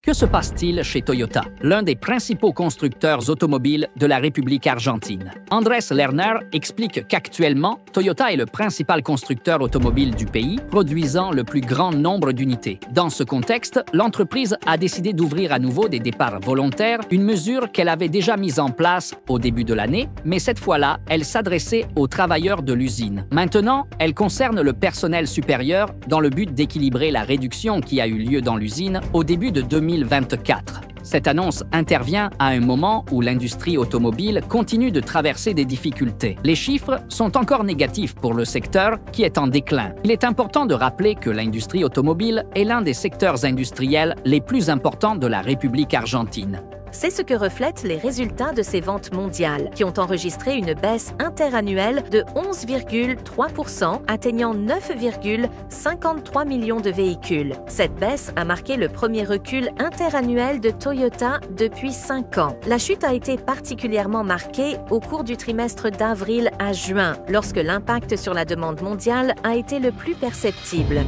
Que se passe-t-il chez Toyota, l'un des principaux constructeurs automobiles de la République argentine? Andrés Lerner explique qu'actuellement, Toyota est le principal constructeur automobile du pays, produisant le plus grand nombre d'unités. Dans ce contexte, l'entreprise a décidé d'ouvrir à nouveau des départs volontaires, une mesure qu'elle avait déjà mise en place au début de l'année, mais cette fois-là, elle s'adressait aux travailleurs de l'usine. Maintenant, elle concerne le personnel supérieur dans le but d'équilibrer la réduction qui a eu lieu dans l'usine au début de 2024. Cette annonce intervient à un moment où l'industrie automobile continue de traverser des difficultés. Les chiffres sont encore négatifs pour le secteur qui est en déclin. Il est important de rappeler que l'industrie automobile est l'un des secteurs industriels les plus importants de la République argentine. C'est ce que reflètent les résultats de ces ventes mondiales, qui ont enregistré une baisse interannuelle de 11,3%, atteignant 9,53 millions de véhicules. Cette baisse a marqué le premier recul interannuel de Toyota depuis 5 ans. La chute a été particulièrement marquée au cours du trimestre d'avril à juin, lorsque l'impact sur la demande mondiale a été le plus perceptible.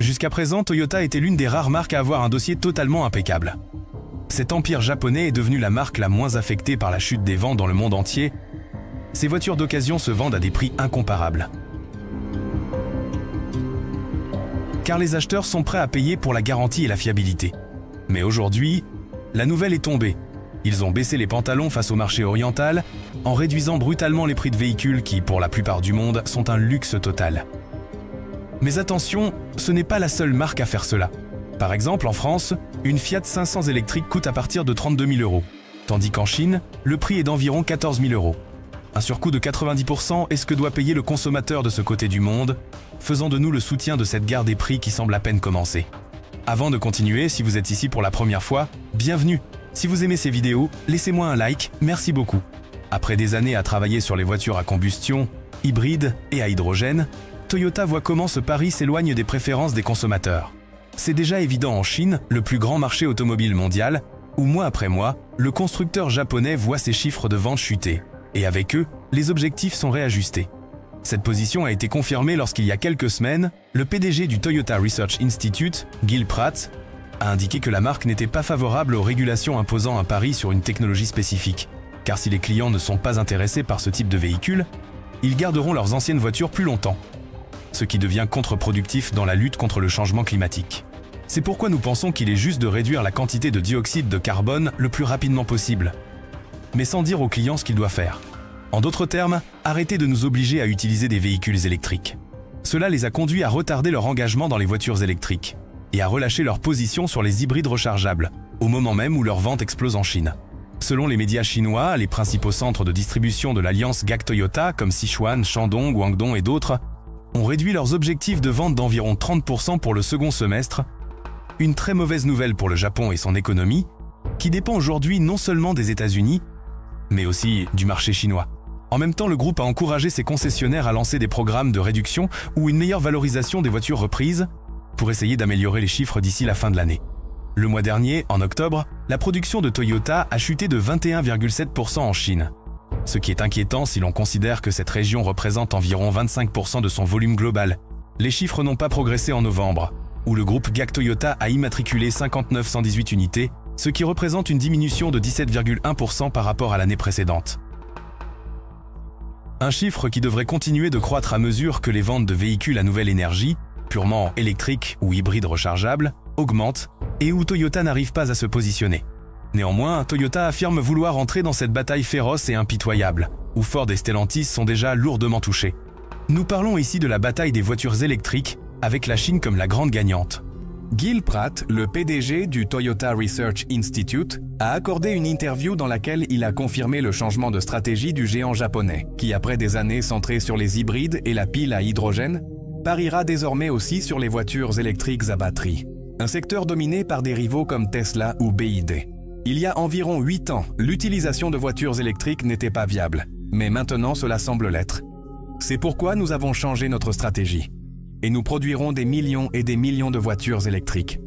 Jusqu'à présent, Toyota était l'une des rares marques à avoir un dossier totalement impeccable. Cet empire japonais est devenu la marque la moins affectée par la chute des ventes dans le monde entier. Ces voitures d'occasion se vendent à des prix incomparables. Car les acheteurs sont prêts à payer pour la garantie et la fiabilité. Mais aujourd'hui, la nouvelle est tombée. Ils ont baissé les pantalons face au marché oriental en réduisant brutalement les prix de véhicules qui, pour la plupart du monde, sont un luxe total. Mais attention, ce n'est pas la seule marque à faire cela. Par exemple, en France, une Fiat 500 électrique coûte à partir de 32 000 €, tandis qu'en Chine, le prix est d'environ 14 000 €. Un surcoût de 90% est ce que doit payer le consommateur de ce côté du monde, faisant de nous le soutien de cette guerre des prix qui semble à peine commencer. Avant de continuer, si vous êtes ici pour la première fois, bienvenue. Si vous aimez ces vidéos, laissez-moi un like, merci beaucoup. Après des années à travailler sur les voitures à combustion, hybrides et à hydrogène, Toyota voit comment ce pari s'éloigne des préférences des consommateurs. C'est déjà évident en Chine, le plus grand marché automobile mondial, où mois après mois, le constructeur japonais voit ses chiffres de vente chuter. Et avec eux, les objectifs sont réajustés. Cette position a été confirmée lorsqu'il y a quelques semaines, le PDG du Toyota Research Institute, Gil Pratt, a indiqué que la marque n'était pas favorable aux régulations imposant un pari sur une technologie spécifique. Car si les clients ne sont pas intéressés par ce type de véhicule, ils garderont leurs anciennes voitures plus longtemps, ce qui devient contre-productif dans la lutte contre le changement climatique. C'est pourquoi nous pensons qu'il est juste de réduire la quantité de dioxyde de carbone le plus rapidement possible, mais sans dire aux clients ce qu'ils doivent faire. En d'autres termes, arrêter de nous obliger à utiliser des véhicules électriques. Cela les a conduits à retarder leur engagement dans les voitures électriques et à relâcher leur position sur les hybrides rechargeables, au moment même où leur vente explose en Chine. Selon les médias chinois, les principaux centres de distribution de l'alliance GAC-Toyota comme Sichuan, Shandong, Guangdong et d'autres ont réduit leurs objectifs de vente d'environ 30% pour le second semestre, une très mauvaise nouvelle pour le Japon et son économie, qui dépend aujourd'hui non seulement des États-Unis, mais aussi du marché chinois. En même temps, le groupe a encouragé ses concessionnaires à lancer des programmes de réduction ou une meilleure valorisation des voitures reprises pour essayer d'améliorer les chiffres d'ici la fin de l'année. Le mois dernier, en octobre, la production de Toyota a chuté de 21,7% en Chine. Ce qui est inquiétant si l'on considère que cette région représente environ 25% de son volume global. Les chiffres n'ont pas progressé en novembre, où le groupe GAC Toyota a immatriculé 59 118 unités, ce qui représente une diminution de 17,1% par rapport à l'année précédente. Un chiffre qui devrait continuer de croître à mesure que les ventes de véhicules à nouvelle énergie, purement électriques ou hybrides rechargeables, augmentent et où Toyota n'arrive pas à se positionner. Néanmoins, Toyota affirme vouloir entrer dans cette bataille féroce et impitoyable, où Ford et Stellantis sont déjà lourdement touchés. Nous parlons ici de la bataille des voitures électriques, avec la Chine comme la grande gagnante. Gil Pratt, le PDG du Toyota Research Institute, a accordé une interview dans laquelle il a confirmé le changement de stratégie du géant japonais, qui après des années centrées sur les hybrides et la pile à hydrogène, pariera désormais aussi sur les voitures électriques à batterie, un secteur dominé par des rivaux comme Tesla ou BYD. Il y a environ 8 ans, l'utilisation de voitures électriques n'était pas viable, mais maintenant cela semble l'être. C'est pourquoi nous avons changé notre stratégie. Et nous produirons des millions et des millions de voitures électriques.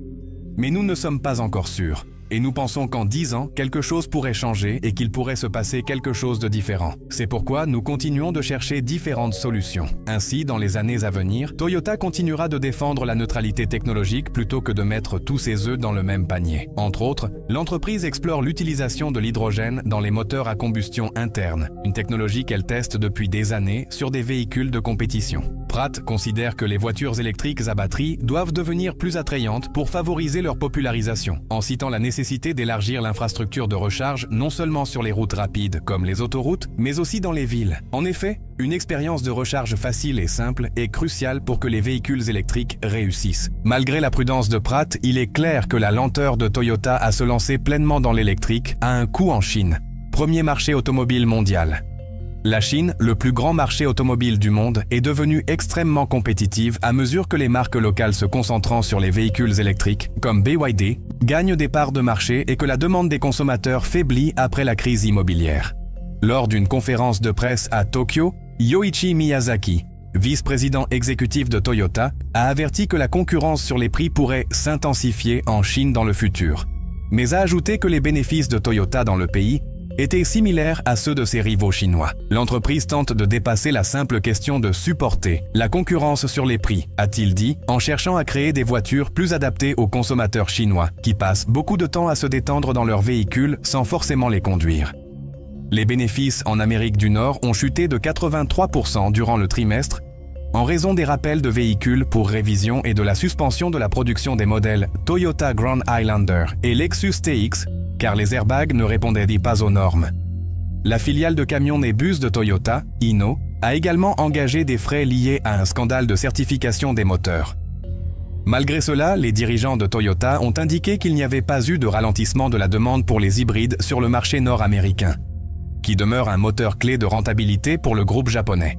Mais nous ne sommes pas encore sûrs. Et nous pensons qu'en 10 ans, quelque chose pourrait changer et qu'il pourrait se passer quelque chose de différent. C'est pourquoi nous continuons de chercher différentes solutions. Ainsi, dans les années à venir, Toyota continuera de défendre la neutralité technologique plutôt que de mettre tous ses œufs dans le même panier. Entre autres, l'entreprise explore l'utilisation de l'hydrogène dans les moteurs à combustion interne, une technologie qu'elle teste depuis des années sur des véhicules de compétition. Pratt considère que les voitures électriques à batterie doivent devenir plus attrayantes pour favoriser leur popularisation, en citant la nécessité d'élargir l'infrastructure de recharge non seulement sur les routes rapides comme les autoroutes, mais aussi dans les villes. En effet, une expérience de recharge facile et simple est cruciale pour que les véhicules électriques réussissent. Malgré la prudence de Pratt, il est clair que la lenteur de Toyota à se lancer pleinement dans l'électrique a un coût en Chine, premier marché automobile mondial. La Chine, le plus grand marché automobile du monde, est devenue extrêmement compétitive à mesure que les marques locales se concentrant sur les véhicules électriques, comme BYD, gagnent des parts de marché et que la demande des consommateurs faiblit après la crise immobilière. Lors d'une conférence de presse à Tokyo, Yoichi Miyazaki, vice-président exécutif de Toyota, a averti que la concurrence sur les prix pourrait s'intensifier en Chine dans le futur, mais a ajouté que les bénéfices de Toyota dans le pays étaient similaires à ceux de ses rivaux chinois. L'entreprise tente de dépasser la simple question de supporter la concurrence sur les prix, a-t-il dit, en cherchant à créer des voitures plus adaptées aux consommateurs chinois, qui passent beaucoup de temps à se détendre dans leurs véhicules sans forcément les conduire. Les bénéfices en Amérique du Nord ont chuté de 83% durant le trimestre, en raison des rappels de véhicules pour révision et de la suspension de la production des modèles Toyota Grand Highlander et Lexus TX, car les airbags ne répondaient pas aux normes. La filiale de camions et bus de Toyota, Hino, a également engagé des frais liés à un scandale de certification des moteurs. Malgré cela, les dirigeants de Toyota ont indiqué qu'il n'y avait pas eu de ralentissement de la demande pour les hybrides sur le marché nord-américain, qui demeure un moteur clé de rentabilité pour le groupe japonais.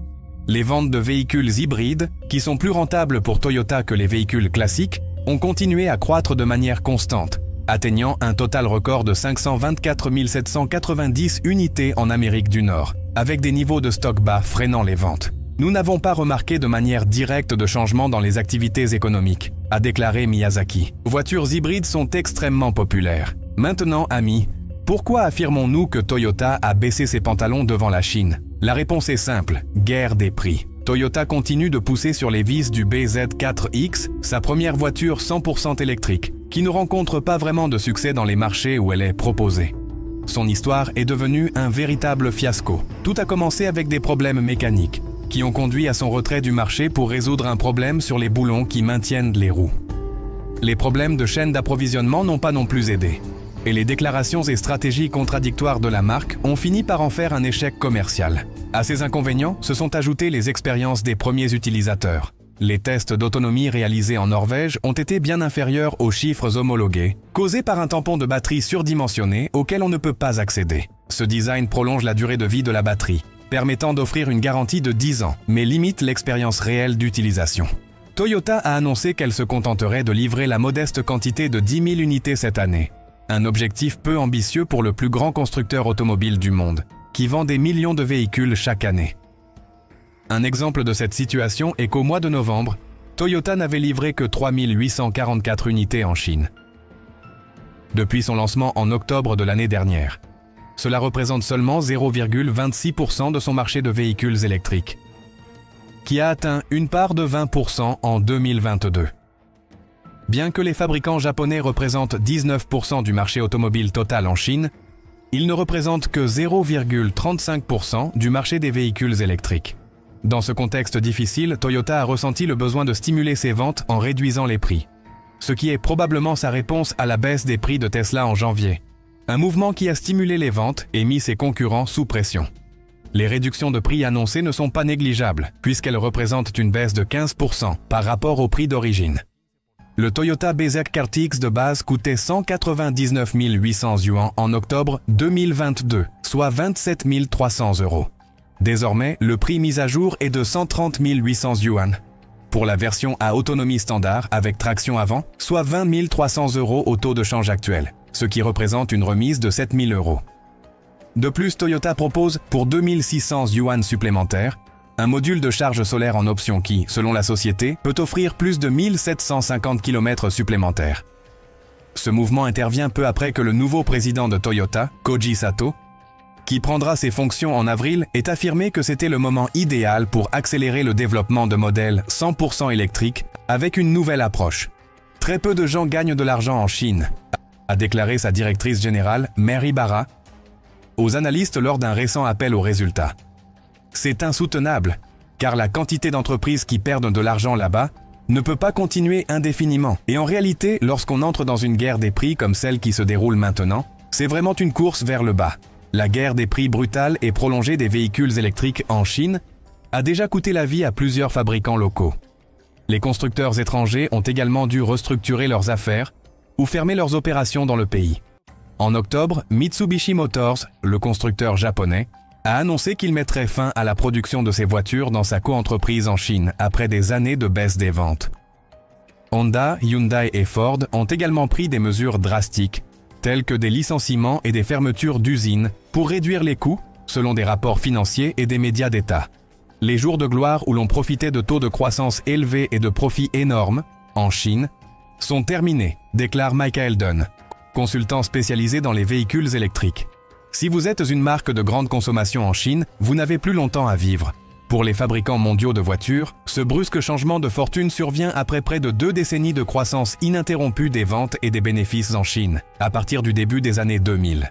Les ventes de véhicules hybrides, qui sont plus rentables pour Toyota que les véhicules classiques, ont continué à croître de manière constante, atteignant un total record de 524 790 unités en Amérique du Nord, avec des niveaux de stock bas freinant les ventes. Nous n'avons pas remarqué de manière directe de changement dans les activités économiques, a déclaré Miyazaki. Voitures hybrides sont extrêmement populaires. Maintenant, amis, pourquoi affirmons-nous que Toyota a baissé ses pantalons devant la Chine? La réponse est simple, guerre des prix. Toyota continue de pousser sur les vis du BZ4X, sa première voiture 100% électrique, qui ne rencontre pas vraiment de succès dans les marchés où elle est proposée. Son histoire est devenue un véritable fiasco. Tout a commencé avec des problèmes mécaniques, qui ont conduit à son retrait du marché pour résoudre un problème sur les boulons qui maintiennent les roues. Les problèmes de chaîne d'approvisionnement n'ont pas non plus aidé, et les déclarations et stratégies contradictoires de la marque ont fini par en faire un échec commercial. À ces inconvénients se sont ajoutés les expériences des premiers utilisateurs. Les tests d'autonomie réalisés en Norvège ont été bien inférieurs aux chiffres homologués, causés par un tampon de batterie surdimensionné auquel on ne peut pas accéder. Ce design prolonge la durée de vie de la batterie, permettant d'offrir une garantie de 10 ans, mais limite l'expérience réelle d'utilisation. Toyota a annoncé qu'elle se contenterait de livrer la modeste quantité de 10 000 unités cette année, un objectif peu ambitieux pour le plus grand constructeur automobile du monde, qui vend des millions de véhicules chaque année. Un exemple de cette situation est qu'au mois de novembre, Toyota n'avait livré que 3 844 unités en Chine, depuis son lancement en octobre de l'année dernière. Cela représente seulement 0,26% de son marché de véhicules électriques, qui a atteint une part de 20% en 2022. Bien que les fabricants japonais représentent 19% du marché automobile total en Chine, ils ne représentent que 0,35% du marché des véhicules électriques. Dans ce contexte difficile, Toyota a ressenti le besoin de stimuler ses ventes en réduisant les prix, ce qui est probablement sa réponse à la baisse des prix de Tesla en janvier. Un mouvement qui a stimulé les ventes et mis ses concurrents sous pression. Les réductions de prix annoncées ne sont pas négligeables, puisqu'elles représentent une baisse de 15% par rapport au prix d'origine. Le Toyota BZ4X de base coûtait 199 800 yuan en octobre 2022, soit 27 300 €. Désormais, le prix mis à jour est de 130 800 yuan pour la version à autonomie standard avec traction avant, soit 20 300 € au taux de change actuel, ce qui représente une remise de 7 000 €. De plus, Toyota propose, pour 2 600 yuan supplémentaires, un module de charge solaire en option qui, selon la société, peut offrir plus de 1750 km supplémentaires. Ce mouvement intervient peu après que le nouveau président de Toyota, Koji Sato, qui prendra ses fonctions en avril, ait affirmé que c'était le moment idéal pour accélérer le développement de modèles 100% électriques avec une nouvelle approche. Très peu de gens gagnent de l'argent en Chine, a déclaré sa directrice générale, Mary Barra, aux analystes lors d'un récent appel aux résultats. C'est insoutenable, car la quantité d'entreprises qui perdent de l'argent là-bas ne peut pas continuer indéfiniment. Et en réalité, lorsqu'on entre dans une guerre des prix comme celle qui se déroule maintenant, c'est vraiment une course vers le bas. La guerre des prix brutale et prolongée des véhicules électriques en Chine a déjà coûté la vie à plusieurs fabricants locaux. Les constructeurs étrangers ont également dû restructurer leurs affaires ou fermer leurs opérations dans le pays. En octobre, Mitsubishi Motors, le constructeur japonais, a annoncé qu'il mettrait fin à la production de ses voitures dans sa coentreprise en Chine après des années de baisse des ventes. Honda, Hyundai et Ford ont également pris des mesures drastiques, telles que des licenciements et des fermetures d'usines pour réduire les coûts, selon des rapports financiers et des médias d'État. Les jours de gloire où l'on profitait de taux de croissance élevés et de profits énormes, en Chine, sont terminés, déclare Michael Dunn, consultant spécialisé dans les véhicules électriques. Si vous êtes une marque de grande consommation en Chine, vous n'avez plus longtemps à vivre. Pour les fabricants mondiaux de voitures, ce brusque changement de fortune survient après près de 2 décennies de croissance ininterrompue des ventes et des bénéfices en Chine, à partir du début des années 2000.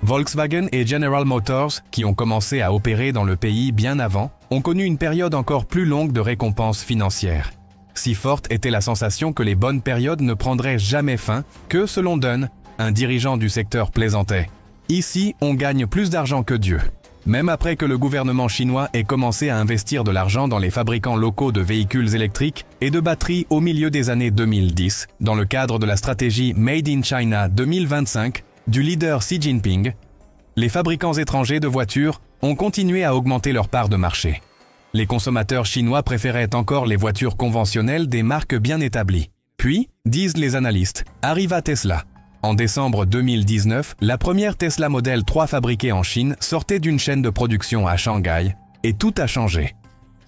Volkswagen et General Motors, qui ont commencé à opérer dans le pays bien avant, ont connu une période encore plus longue de récompenses financières. Si forte était la sensation que les bonnes périodes ne prendraient jamais fin que, selon Dunn, un dirigeant du secteur plaisantait. Ici, on gagne plus d'argent que Dieu. Même après que le gouvernement chinois ait commencé à investir de l'argent dans les fabricants locaux de véhicules électriques et de batteries au milieu des années 2010, dans le cadre de la stratégie Made in China 2025 du leader Xi Jinping, les fabricants étrangers de voitures ont continué à augmenter leur part de marché. Les consommateurs chinois préféraient encore les voitures conventionnelles des marques bien établies. Puis, disent les analystes, arriva Tesla. En décembre 2019, la première Tesla Model 3 fabriquée en Chine sortait d'une chaîne de production à Shanghai, et tout a changé.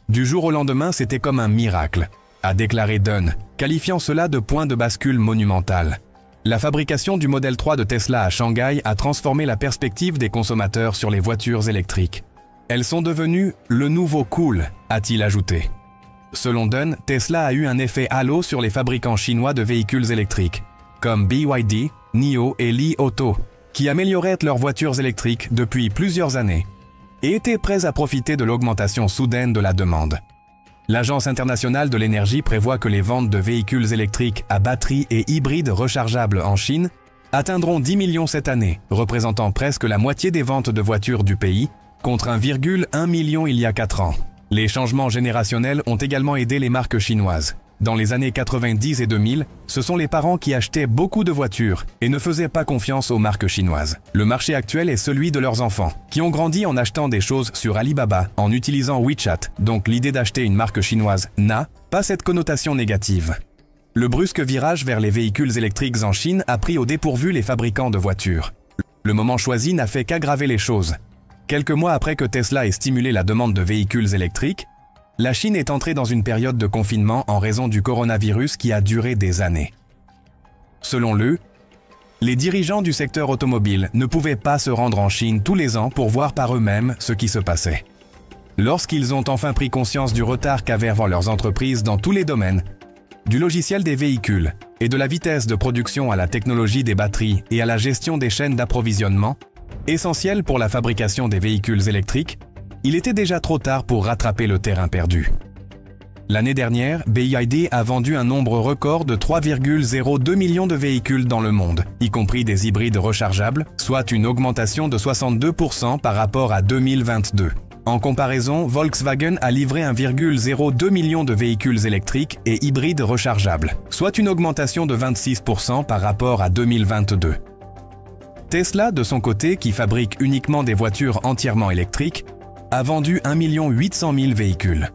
Du jour au lendemain, c'était comme un miracle, a déclaré Dunn, qualifiant cela de point de bascule monumental. La fabrication du Model 3 de Tesla à Shanghai a transformé la perspective des consommateurs sur les voitures électriques. Elles sont devenues le nouveau cool, a-t-il ajouté. Selon Dunn, Tesla a eu un effet halo sur les fabricants chinois de véhicules électriques, comme BYD, NIO et Li Auto, qui amélioraient leurs voitures électriques depuis plusieurs années et étaient prêts à profiter de l'augmentation soudaine de la demande. L'Agence internationale de l'énergie prévoit que les ventes de véhicules électriques à batterie et hybrides rechargeables en Chine atteindront 10 millions cette année, représentant presque la moitié des ventes de voitures du pays, contre 1,1 million il y a 4 ans. Les changements générationnels ont également aidé les marques chinoises. Dans les années 90 et 2000, ce sont les parents qui achetaient beaucoup de voitures et ne faisaient pas confiance aux marques chinoises. Le marché actuel est celui de leurs enfants, qui ont grandi en achetant des choses sur Alibaba, en utilisant WeChat, donc l'idée d'acheter une marque chinoise n'a pas cette connotation négative. Le brusque virage vers les véhicules électriques en Chine a pris au dépourvu les fabricants de voitures. Le moment choisi n'a fait qu'aggraver les choses. Quelques mois après que Tesla ait stimulé la demande de véhicules électriques, la Chine est entrée dans une période de confinement en raison du coronavirus qui a duré des années. Selon eux, les dirigeants du secteur automobile ne pouvaient pas se rendre en Chine tous les ans pour voir par eux-mêmes ce qui se passait. Lorsqu'ils ont enfin pris conscience du retard qu'avaient leurs entreprises dans tous les domaines, du logiciel des véhicules et de la vitesse de production à la technologie des batteries et à la gestion des chaînes d'approvisionnement, essentielles pour la fabrication des véhicules électriques, il était déjà trop tard pour rattraper le terrain perdu. L'année dernière, BYD a vendu un nombre record de 3,02 millions de véhicules dans le monde, y compris des hybrides rechargeables, soit une augmentation de 62% par rapport à 2022. En comparaison, Volkswagen a livré 1,02 million de véhicules électriques et hybrides rechargeables, soit une augmentation de 26% par rapport à 2022. Tesla, de son côté, qui fabrique uniquement des voitures entièrement électriques, a vendu 1 800 000 véhicules.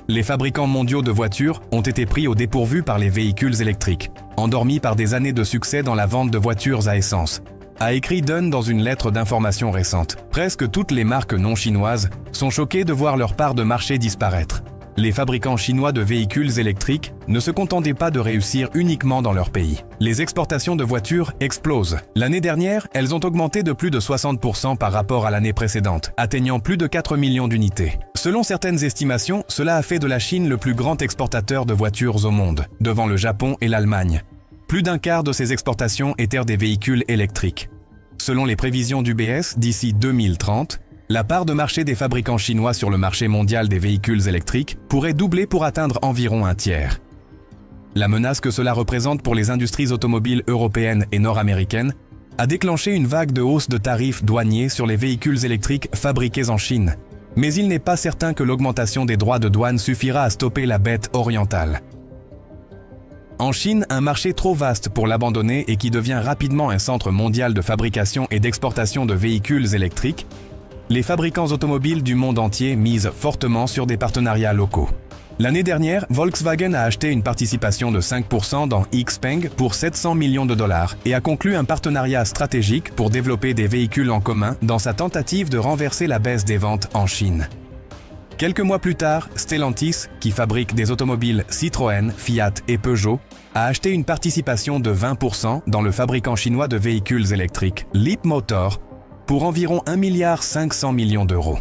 Les fabricants mondiaux de voitures ont été pris au dépourvu par les véhicules électriques, endormis par des années de succès dans la vente de voitures à essence, a écrit Dunn dans une lettre d'information récente. Presque toutes les marques non chinoises sont choquées de voir leur part de marché disparaître. Les fabricants chinois de véhicules électriques ne se contentaient pas de réussir uniquement dans leur pays. Les exportations de voitures explosent. L'année dernière, elles ont augmenté de plus de 60% par rapport à l'année précédente, atteignant plus de 4 millions d'unités. Selon certaines estimations, cela a fait de la Chine le plus grand exportateur de voitures au monde, devant le Japon et l'Allemagne. Plus d'un quart de ces exportations étaient des véhicules électriques. Selon les prévisions d'UBS, d'ici 2030, la part de marché des fabricants chinois sur le marché mondial des véhicules électriques pourrait doubler pour atteindre environ un tiers. La menace que cela représente pour les industries automobiles européennes et nord-américaines a déclenché une vague de hausse de tarifs douaniers sur les véhicules électriques fabriqués en Chine. Mais il n'est pas certain que l'augmentation des droits de douane suffira à stopper la bête orientale. En Chine, un marché trop vaste pour l'abandonner et qui devient rapidement un centre mondial de fabrication et d'exportation de véhicules électriques, les fabricants automobiles du monde entier misent fortement sur des partenariats locaux. L'année dernière, Volkswagen a acheté une participation de 5% dans XPeng pour 700 millions de dollars et a conclu un partenariat stratégique pour développer des véhicules en commun dans sa tentative de renverser la baisse des ventes en Chine. Quelques mois plus tard, Stellantis, qui fabrique des automobiles Citroën, Fiat et Peugeot, a acheté une participation de 20% dans le fabricant chinois de véhicules électriques, Leapmotor, pour environ 1,5 milliard d'euros.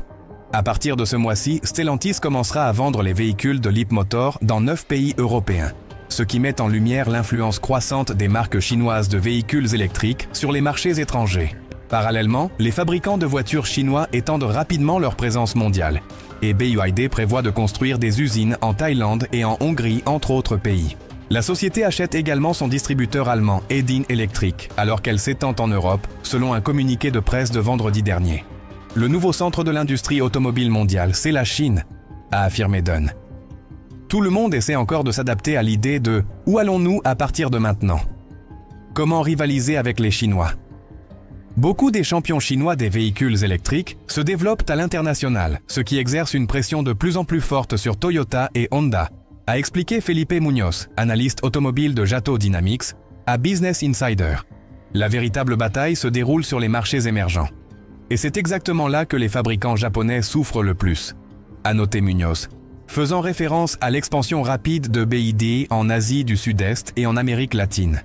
À partir de ce mois-ci, Stellantis commencera à vendre les véhicules de Leapmotor dans 9 pays européens, ce qui met en lumière l'influence croissante des marques chinoises de véhicules électriques sur les marchés étrangers. Parallèlement, les fabricants de voitures chinois étendent rapidement leur présence mondiale, et BYD prévoit de construire des usines en Thaïlande et en Hongrie, entre autres pays. La société achète également son distributeur allemand Edin Electric, alors qu'elle s'étend en Europe, selon un communiqué de presse de vendredi dernier. Le nouveau centre de l'industrie automobile mondiale, c'est la Chine, a affirmé Dunn. Tout le monde essaie encore de s'adapter à l'idée de « où allons-nous à partir de maintenant ?» Comment rivaliser avec les Chinois? Beaucoup des champions chinois des véhicules électriques se développent à l'international, ce qui exerce une pression de plus en plus forte sur Toyota et Honda, a expliqué Felipe Muñoz, analyste automobile de Jato Dynamics, à Business Insider. La véritable bataille se déroule sur les marchés émergents. Et c'est exactement là que les fabricants japonais souffrent le plus, a noté Muñoz, faisant référence à l'expansion rapide de BYD en Asie du Sud-Est et en Amérique latine.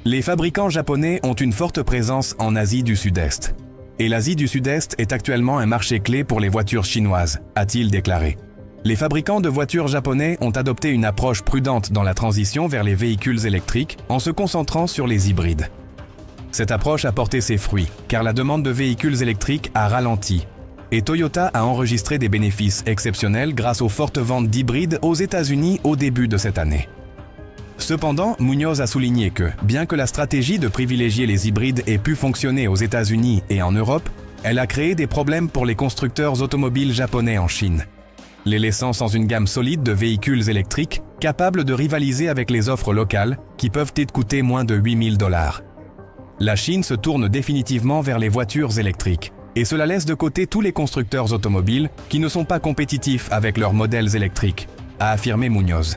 Les fabricants japonais ont une forte présence en Asie du Sud-Est. Et l'Asie du Sud-Est est actuellement un marché clé pour les voitures chinoises, a-t-il déclaré. Les fabricants de voitures japonais ont adopté une approche prudente dans la transition vers les véhicules électriques en se concentrant sur les hybrides. Cette approche a porté ses fruits, car la demande de véhicules électriques a ralenti, et Toyota a enregistré des bénéfices exceptionnels grâce aux fortes ventes d'hybrides aux États-Unis au début de cette année. Cependant, Muñoz a souligné que, bien que la stratégie de privilégier les hybrides ait pu fonctionner aux États-Unis et en Europe, elle a créé des problèmes pour les constructeurs automobiles japonais en Chine, les laissant sans une gamme solide de véhicules électriques capables de rivaliser avec les offres locales qui peuvent coûter moins de 8 000 $. La Chine se tourne définitivement vers les voitures électriques, et cela laisse de côté tous les constructeurs automobiles qui ne sont pas compétitifs avec leurs modèles électriques, a affirmé Muñoz.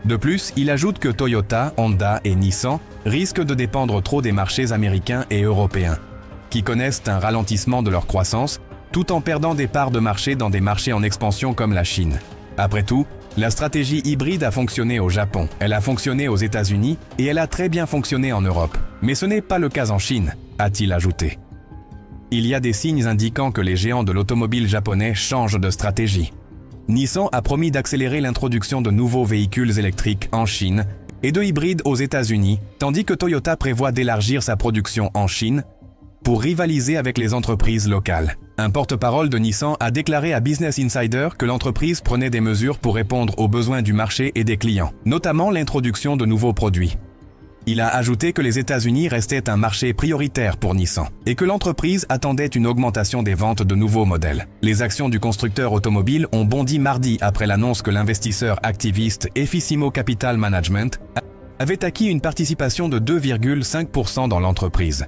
De plus, il ajoute que Toyota, Honda et Nissan risquent de dépendre trop des marchés américains et européens, qui connaissent un ralentissement de leur croissance, tout en perdant des parts de marché dans des marchés en expansion comme la Chine. Après tout, la stratégie hybride a fonctionné au Japon, elle a fonctionné aux États-Unis et elle a très bien fonctionné en Europe. Mais ce n'est pas le cas en Chine, a-t-il ajouté. Il y a des signes indiquant que les géants de l'automobile japonais changent de stratégie. Nissan a promis d'accélérer l'introduction de nouveaux véhicules électriques en Chine et de hybrides aux États-Unis, tandis que Toyota prévoit d'élargir sa production en Chine pour rivaliser avec les entreprises locales. Un porte-parole de Nissan a déclaré à Business Insider que l'entreprise prenait des mesures pour répondre aux besoins du marché et des clients, notamment l'introduction de nouveaux produits. Il a ajouté que les États-Unis restaient un marché prioritaire pour Nissan et que l'entreprise attendait une augmentation des ventes de nouveaux modèles. Les actions du constructeur automobile ont bondi mardi après l'annonce que l'investisseur activiste Effissimo Capital Management avait acquis une participation de 2,5% dans l'entreprise.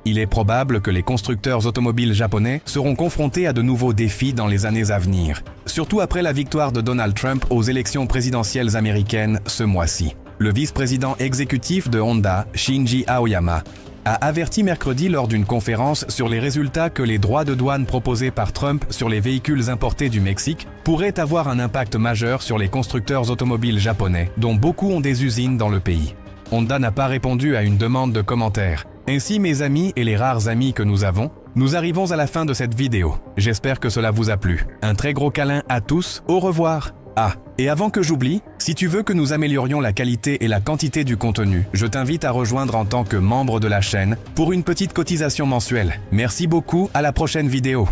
Il est probable que les constructeurs automobiles japonais seront confrontés à de nouveaux défis dans les années à venir, surtout après la victoire de Donald Trump aux élections présidentielles américaines ce mois-ci. Le vice-président exécutif de Honda, Shinji Aoyama, a averti mercredi lors d'une conférence sur les résultats que les droits de douane proposés par Trump sur les véhicules importés du Mexique pourraient avoir un impact majeur sur les constructeurs automobiles japonais, dont beaucoup ont des usines dans le pays. Honda n'a pas répondu à une demande de commentaires. Ainsi, mes amis et les rares amis que nous avons, nous arrivons à la fin de cette vidéo. J'espère que cela vous a plu. Un très gros câlin à tous, au revoir. Ah, et avant que j'oublie, si tu veux que nous améliorions la qualité et la quantité du contenu, je t'invite à rejoindre en tant que membre de la chaîne pour une petite cotisation mensuelle. Merci beaucoup, à la prochaine vidéo.